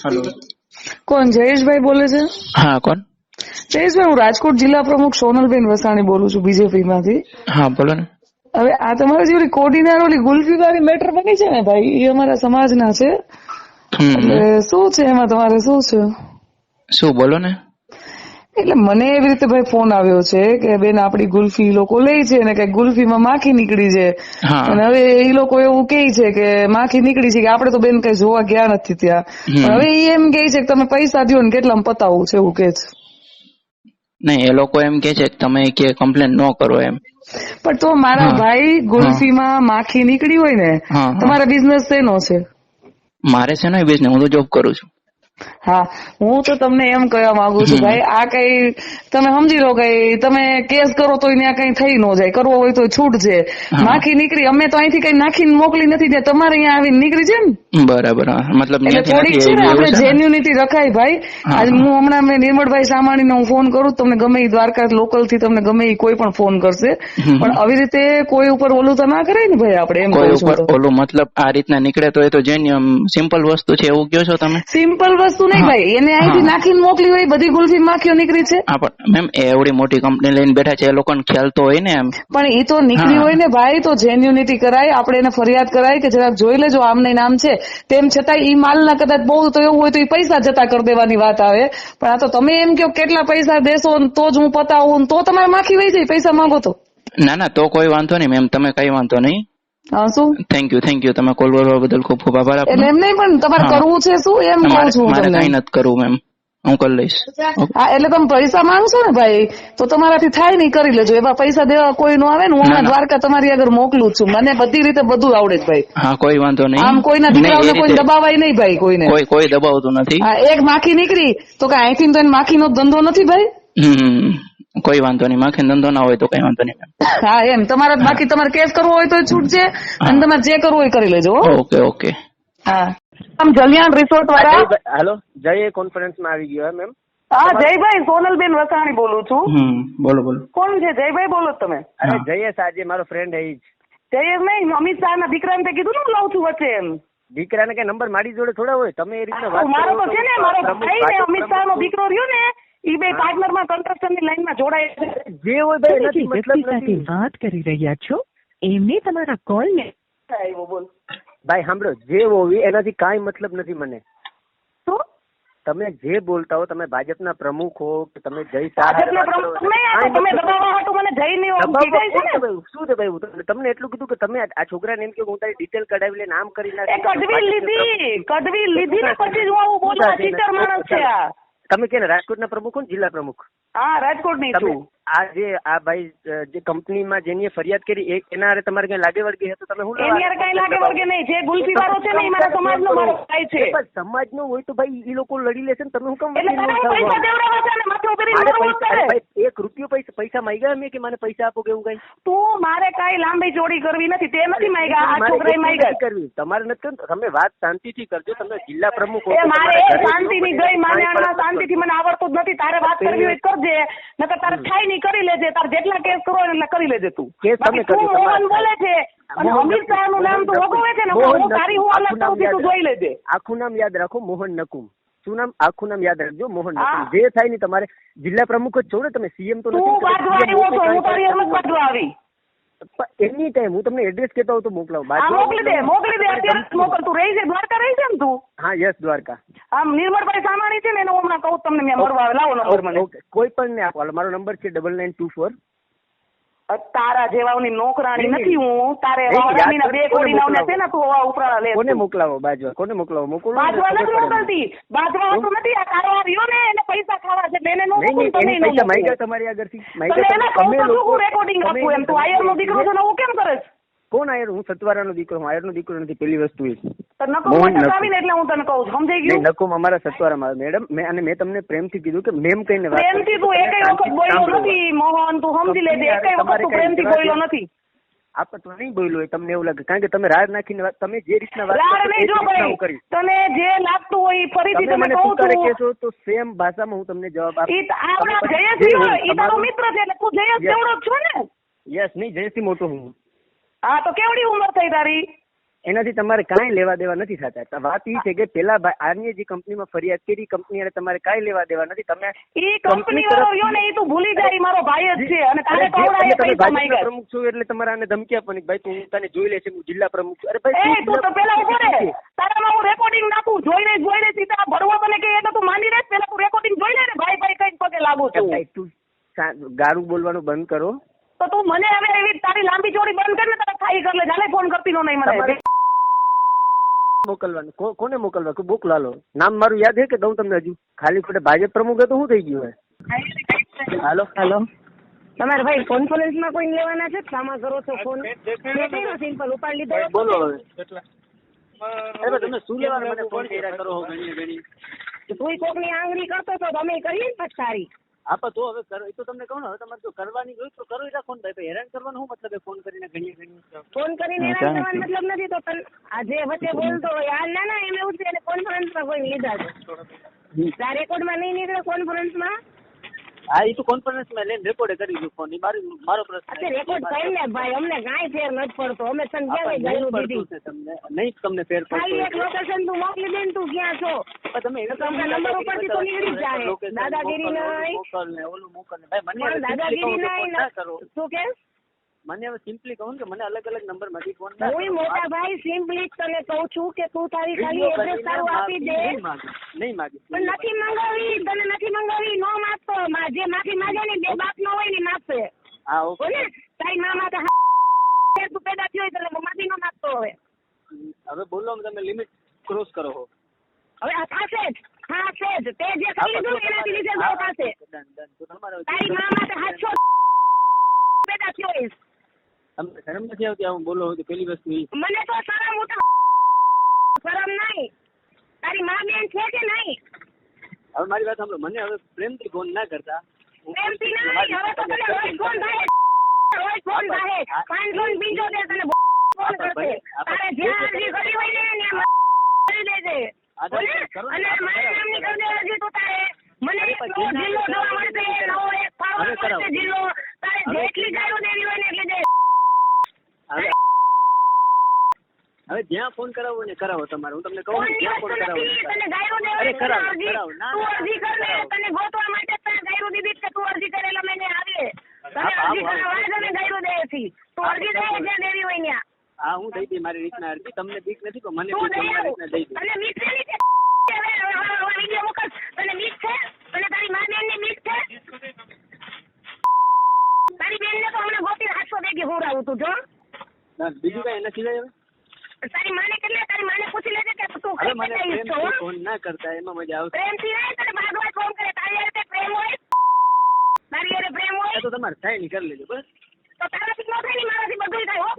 Hello કોણ જયેશભાઈ બોલે છે? हाँ कौन? જયેશભાઈ, હું રાજકોટ જિલ્લા પ્રમુખ સોનલબેન વસાણી બોલું છું બીજેપી માંથી. हाँ बोलो ने. હવે આ તમારા જે ઓલી કોડીનાર ઓલી ગુલ્ફી વાળી મેટર બની છે ને ભાઈ, એ અમારા સમાજના છે. એટલે શું છે એમાં, તમારે શું છે? શું બોલો ને. એટલે મને એવી રીતે ભાઈ ફોન આવ્યો છે કે બેન આપડી ગુલ્ફી લોકો લે છે ને કઈ ગુલ્ફીમાં માખી નીકળી છે, અને હવે એ લોકો એવું કે છે કે માખી નીકળી છે કે આપડે તો બેન કઈ જોવા ગયા નથી ત્યાં, પણ હવે એ એમ કે છે કે તમે પૈસા દો ને કેટલામાં પતાવવું છે એવું કે છે. નહીં, એ લોકો એમ કે છે કે તમે કે કમ્પ્લેન ન કરો એમ. પણ તો મારા ભાઈ ગુલ્ફીમાં માખી નીકળી હોય ને, તમારા બિઝનેસ શેનો છે? મારે છે ને બિઝનેસ, હું તો જોબ કરું છું. હા, હું તો તમને એમ કહેવા માંગુ છું ભાઈ, આ કઈ તમે સમજી લો કે તમે કેસ કરો તો ત્યાં કઈ થઈ ન જાય, કરવો હોય તો છૂટ છે. માખી નીકળી, અમે તો અહીંથી કઈ નાખીને મોકલી નથી દે, તમારે અહીંયા આવીને નીકળી છે ને. બરાબર, મતલબ એટલે થોડીક છે ને આપણે જેન્યુનિટી રખાય ભાઈ. આજ હું હમણાં મેં નિર્મળભાઈ સામાણીને હું ફોન કરું, તમને ગમે એ દ્વારકા લોકલ થી તમને ગમે એ કોઈ પણ ફોન કરશે, પણ આવી રીતે કોઈ ઉપર ઓલું તો ના કરાય ને ભાઈ. આપણે એમ કોઈ ઉપર ઓલું મતલબ આ રીતના નીકળે તો એ તો જેન્યુઅન સિમ્પલ વસ્તુ છે એવું કહો છો તમે? સિમ્પલ વસ્તુ નહીં ભાઈ, એને અહીંથી નાખીને મોકલી હોય, બધી ગુલ્ફી માખીઓ નીકળી છે. મેમ એવડી મોટી કંપની લઈને બેઠા છે, એ લોકોને ખ્યાલ તો હોય ને એમ. પણ એ તો નીકળી હોય ને ભાઈ, તો જેન્યુનિટી કરાય, આપણે એને ફરિયાદ કરાય કે જરાક જોઈ લેજો આમને નામ છે. તેમ છતાં ઈ માલના કદાચ બહુ તો એવું હોય તો એ પૈસા જતા કરી દેવાની વાત આવે. પણ આ તો તમે એમ કહો કેટલા પૈસા દેશો તો જ હું પતાવું, તો તમારે માખી વહી જાય પૈસા માંગો તો. ના ના, તો કોઈ વાંધો નહીં મેમ, તમે કઈ વાંધો નહીં. હા, શું? થેન્ક યુ, તમે કોલ કરવા બદલ ખૂબ ખૂબ આભાર. એટલે એમ નહીં, પણ તમારે કરવું છે શું એમ કહું છું. મારે કઈ નથી કરવું મેમ, હું કરી લઈશ. હા, એટલે તમે પૈસા માંગશો ને ભાઈ, તો તમારાથી થાય નહીં, કરી લેજો. એવા પૈસા દેવા કોઈ નો આવે ને, હું હમણાં દ્વારકા તમારી આગળ મોકલું છું, મને બધી રીતે બધું આવડે છે ભાઈ. હા, કોઈ વાંધો નહીં. આમ કોઈના દીકરાઓને કોઈ દબાવાય નહીં ભાઈ, કોઈને કોઈ દબાવતું નથી. હા, એક માખી નીકળી તો કે અહીંથી તો માખીનો ધંધો નથી ભાઈ. કોઈ વાંધો નહીં, માખી ધંધો ના હોય તો કઈ વાંધો નહીં. હા એમ, તમારા બાકી તમારે કેસ કરવો હોય તો છૂટશે, અને તમારે જે કરવું હોય કરી લેજો. ઓકે. હા, આમ જલિયાણ રિસોર્ટ વાળા. હેલો, જય કોન્ફરન્સ માં આવી ગયો મેમ. હા જયભાઈ, સોનલબેન વસાણી બોલું છું. બોલો. કોણ છે? જયભાઈ બોલો તમે? અરે જયેશ, આજે મારો ફ્રેન્ડ એ જ. જયેશ નહીં, અમિત શાહ ના દીકરાને તે કીધું ને હું લઉં છું વચ્ચે એમ. દીકરાને કઈ નંબર મારી જોડે થોડા હોય, તમે એ રીતે વાત. મારો તો છે ને, મારો ભાઈ ને અમિત શાહ નો દીકરો રહ્યો ને, ઈ બે પાર્ટનર માં કન્સ્ટ્રક્શન ની લાઈન માં જોડાય. જે હોય ભાઈ, એનાથી મતલબ નથી. વાત કરી રહ્યા છો એમને તમારા કોલ ને આવ્યો. બોલ ભાઈ, સાંભળો, જે હોય એનાથી કાંઈ મતલબ નથી મને. શું તમે જે બોલતા હો, તમે ભાજપના પ્રમુખ હો કે તમે જય ભાજપના પ્રમુખ નહીં, તમે દબાવવા હાટુ મને જઈ નહીં શું છે ભાઈ? તમને એટલું કીધું કે તમે આ છોકરાને એમ કે હું તારી ડિટેલ કઢાવી લઈને આમ કરી નાખ. કઢવી લીધી ને પછી જ હું આવું બોલવા ચીટર માણસ છે. તમે કે રાજકોટના પ્રમુખ હો, જિલ્લા પ્રમુખ? હા, રાજકોટ ની છું. આ ભાઈ જે કંપનીમાં જેની ફરિયાદ કરી એના હારે તમારે કઈ લાગે વળગે છે તો તમે શું? એની હારે કઈ લાગે વળગે નહીં. જે ગુલ્ફી વાળો છે ને એ મારા સમાજનો મારો ભાઈ છે. સમાજનો હોય તો ભાઈ એ લોકો લડી લેશે ને, તમે શું કામ? એક રૂપિયો પૈસા માંગ્યા મેં કે મને પૈસા આપો કે એવું કઈ? તું મારે કઈ લાંબી જોડી કરવી નથી, તે નથી માંગ્યા, આ છોકરાએ માંગ્યા. કરવી તમારે નથી કરવું. તમે વાત શાંતિથી કરજો. તમે જિલ્લા પ્રમુખ મારે શાંતિ ની ગઈ, મારે શાંતિથી મને આવડતું જ નથી. તારે વાત કરવી હોય કરજે, નકર તારે થાય નહીં કરી લેજે. તારે જેટલા કેસ કરો એટલે કરી લેજે. તું મોહન બોલે છે અને અમિત શાહ નું નામ તું ઓગવે છે ને, હું તારી હું અલગ કરું છું, તું જોઈ લેજે. આખું નામ યાદ રાખો, મોહન નકુમ. શું નામ? આખું નામ યાદ રાખજો, મોહન નકુમ. જે થાય ને તમારે જિલ્લા પ્રમુખ જ છો ને તમે, સીએમ તો નથી. એની ટાઈમ હું તમને એડ્રેસ કેતા હોઉં તો મોકલાવો. મોકલી દે અત્યારે મોકલ. તું રહી છે દ્વારકા, રહી છે ને તું? હા, યસ, દ્વારકા. આમ નિર્મળભાઈ સામાણી છે ને, એને હમણાં કહું તમને, મેં મળવા આવે. લાવો નંબર મને. કોઈ પણ ને આપો. મારો નંબર છે 9924. તારા જેવાની નોકરાણી નથી હું. તારે વાવડાની બે કોડી નાવને છે ને, તું ઉપરાળા લે. કોને મોકલાવો? બાજવા. કોને મોકલાવો? મોકલો. બાજવા નથી મોકલતી. બાજવા હોતું નથી. આ કારવાર રહ્યો ને, એને પૈસા ખાવા છે. એને નો મોકલું. તમે પૈસા માંગ્યા તમારી આગળથી? અમે લોકો રેકોર્ડિંગ આપું એમ. તું આયર નો દીકરો છે ને, હું કેમ કરે? કોણ આયર? હું સતવારા નો દીકરો. આયર નો દીકરો નથી. પેલી વસ્તુ એ નકુમ આવીને એટલે હું તને કહું. સમજાઈ ગયું? નકુમ અમારા સતવારામાં મેડમ. મેં તમને પ્રેમથી કીધું કે મેમ કઈને વાત. પ્રેમથી તું એકઈ વખત બોલ્યો નથી મોહન, તું સમજી લેજે. એકઈ વખત તું પ્રેમથી બોલ્યો નથી. આપણે તો નહીં બોલ્યો હોય, તમને એવું લાગે, કારણ કે તમે રાડ નાખીને તમે જે રીતના વાત કરી, તને જે લાગતું હોય ફરીથી તમે કહું છું તો સેમ ભાષામાં હું તમને જવાબ આપું. જયેશ તારો મિત્ર છે એટલે તું જયેશ જેવડો જ છો ને? યસ. નહીં, જયેશથી મોટો હું. હા, તો કેવડી ઉંમર થઈ તારી? એનાથી તમારે કાંઈ લેવા દેવા નથી થતા. વાત એ છે કે પેલા આની જે કંપનીમાં ફરિયાદ કરી કંપની તમારે કાંઈ લેવા દેવા નથી. તમે એ કંપની વાળો યો ને એ તું ભૂલી જાય, મારો ભાઈ જ છે અને તારે કવડાય પૈસા માંગ્યા. પ્રમુખ છું એટલે તમારે આને ધમકી આપવાની ભાઈ તું તને જોઈ લે છે હું જિલ્લા પ્રમુખ છું. અરે ભાઈ તું તો પેલા ઉભો રે, તારામાં હું રેકોર્ડિંગ નાખું, જોઈને સીધા ભરવો તને કે એટલે તું માની રે. પેલા તું રેકોર્ડિંગ જોઈ લે ને ભાઈ કઈ પગે લાગુ છું. તું ગાળું બોલવાનું બંધ કરો. તો તું મને હવે એવી તારી લાંબી ચોડી બંધ કર ને, તારે ખાઈ કર લે, જાલે ફોન કરતી નો નહીં મને મોકલવાનું. કોને મોકલવા કે બુક લાલો? નામ મારું યાદ છે કે દઉં તમને? હજુ ખાલી ખોટે ભાજપ પ્રમુખ તો શું થઈ ગયું હે? હાલો તમારે ભાઈ કોન્ફરન્સમાં કોઈ લેવાના છે? સામા કરો છો ફોન? સિમ્પલ ઉપાડ લીધો. બોલો હવે તમે શું લેવાનું મને ફોન કર્યા કરો ઘણી તું કોકની આંગળી કરતો તો અમે કરીએ ને પછી સારી. હા પણ તો હવે કરો, એ તો તમને કહું ને, હવે તમારે જો કરવાની હોય તો કરો રાખો ને ભાઈ. હેરાન કરવાનો શું મતલબ? ફોન કરીને ઘણી ફોન કરીને હેરાન કરવાનો મતલબ નથી. તો આજે વચ્ચે બોલતો હોય ના એમ એવું છે એટલે કોન્ફરન્સમાં કોઈ લીધા છે. આ રેકોર્ડમાં નહીં નીકળે કોન્ફરન્સમાં. હા એ તો કોન્ફરન્સમાં લઈને રેકોર્ડ કરી દઉં ફોન. મારો પ્રશ્ન રેકોર્ડ કરી ને ભાઈ, અમને કાંઈ ફેર નથી પડતો. અમે તને ક્યાં ગયું દીધી તમને નહીં, તમને ફેર પડતો. ખાલી એક લોકેશન તું મોકલી દે ને તું ક્યાં છો તમે નંબર ઉપરથી તો નીકળી જાય. દાદાગીરી નહીં, મોકલ ને ઓલું મોકલ ને ભાઈ મને દાદાગીરી નહીં શું કે? મને હવે સિમ્પલી કહું કે મને અલગ અલગ નંબર માંથી ફોન હું મોટા ભાઈ સિમ્પલી તને કહું છું કે તું તારી ખાલી એડ્રેસ તારું આપી દે. નહીં માગી પણ નથી મંગાવી, તને નથી મંગાવી. નો માગતો, જે માફી માંગે ને બે બાપ નો હોય ને માગશે. હા ઓકે ને તારી મામા તો તું પેદા થયો હોય એટલે માફી નો માગતો. હવે બોલો તમે લિમિટ ક્રોસ કરો છો. હવે આ થશે જ તે જે કરી લીધું ને એનાથી લીધે બહુ થશે. તારી મામા તો 700 પેદા થયો હોય. તમને શરમ નથી આવતી આવું બોલો? તો પેલી વસ્તુ મને તો શરમ નહીં. તારી મા બેન છે કે નહીં? હવે મારી વાત સાંભળો, મને હવે પ્રેમથી ફોન ના કરતા. પ્રેમથી નહીં, હવે તો તને રોજ ફોન થાય. 575 તને ફોન કરશે. તારે જ્યાં અરજી કરી હોય ને ત્યાં કરી દેજે. અને મારા નામની કરી દે અરજી તું તારે. મને જિલ્લો જોવા મળશે, નવો એક ફાળો મળશે જિલ્લો. તારે જેટલી ગાયો દેવી હોય ને એટલી દે. હવે જ્યાં ફોન કરાવો ને કરાવો તમારે. હું તમને કહું જ્યાં ફોન કરાવો તને ગાયરો દેવાની કરાવો. તું અરજી કર ને, તને ગોતવા માટે તને ગાયરો દીધી કે તું અરજી કરેલો મેને આવીએ. તને અરજી કરવા તને ગાયરો દે છે. તું અરજી દે જ્યાં દેવી હોય ત્યાં. હા હું દઈ દઈ મારી રીતના અરજી. તમને બીક નથી પણ મને બીક મારી રીતના દઈ દઈ. તને બીક છે ને? વિડિયો મોકલ. તને બીક છે? તને તારી મા બેન ની બીક છે? તારી બેન ને તો હમણાં ગોતી 700 ભેગી હોરાવું તું જો. બીજું કઈ નથી લઈ. તારી માને કેટલે તારી માને પૂછી લેજે કે તું હવે મને પ્રેમથી ફોન ના કરતા એમાં મજા આવશે. પ્રેમથી નહીં, તને ભાગવા ફોન કરે. તારી હારે પ્રેમ હોય, તારી હારે પ્રેમ હોય તો તમારે થાય નહીં કરી લેજો બસ. તો તારાથી ન થાય ને મારાથી બધું થાય હો.